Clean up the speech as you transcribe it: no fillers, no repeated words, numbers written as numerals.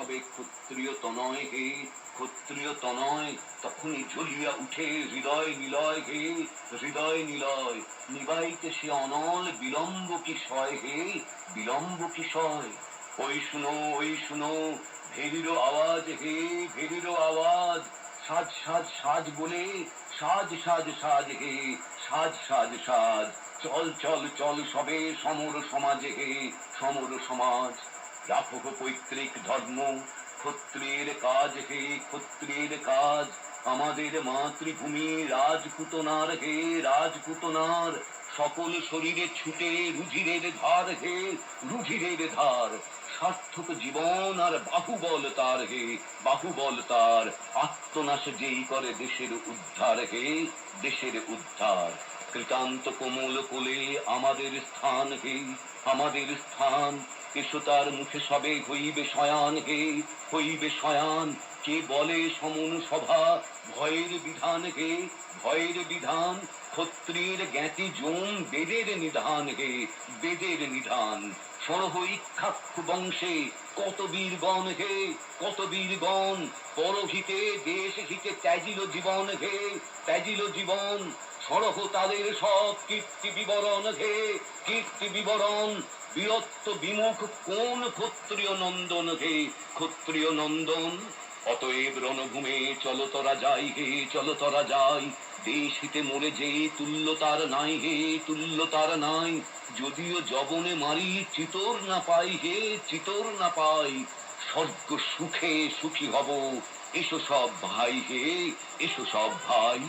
সবে ক্ষত্রিয় তনয় হে, ক্ষত্রিয় তনয়। তখনই জ্বলিয়া উঠে হৃদয় নিলয় হে, হৃদয় নিলয়। নিবাইতে সে অনল বিলম্ব কি সয় হে, বিলম্ব কি সয়। ওই শুনো ভেরিরও আওয়াজ হে, ভেরিরও আওয়াজ। সাজ সাজ সাজ বলে, সাজ সাজ সাজ হে, সাজ সাজ সাজ। চল চল চল সবে সমর সমাজে হে, সমর সমাজ। রাখো পৈতৃক ধর্ম, ক্ষত্রিয়ের কাজ হে, ক্ষত্রিয়ের কাজ। আমাদের মাতৃভূমি রাজপুতনার হে, রাজপুতনার। সকল শরীরে ছুটে রুধিরের ধার হে, রুধিরের ধার। সার্থক জীবন আর বাহুবল তার হে, বাহুবল তার। আত্মনাশ যেই করে দেশের উদ্ধার হে, দেশের উদ্ধার। কৃতান্ত কোমল কোলে আমাদের স্থান হে, আমাদের স্থান। এসো তার মুখে সবে হইবে শয়ান হে, হইবে শয়ান। কে বলে সমন সভা ভয়ের বিধান হে, ভয়ের বিধান। ক্ষত্রিয়ের জ্ঞাতি জম বেদের নিধান হে, বেদের নিধান। সরহ ইক্ষাক্ষ বংশে কত বীরগণ হে, কত বীরগণ। পরহিতে দেশ হিতে ত্যাজিল জীবন হে, ত্যাজিল জীবন। সরহ তাদের সব কীর্তি বিবরণ হে, কীর্তি বিবরণ। বীরত্ব বিমুখ কোন ক্ষত্রিয় নন্দন হে, ক্ষত্রিয় নন্দন। অতএব রণভূমে চলো তোরা যাই হে, চলো তোরা যাই। দেশ হিতে মরে যে তুল্যতার নাই হে, তুল্যতার নাই। যদিও যবনে মারি চিতর না পাই হে, চিতর না পাই। স্বর্গ সুখে সুখী হব, এসো সব ভাই হে, এসো সব ভাই।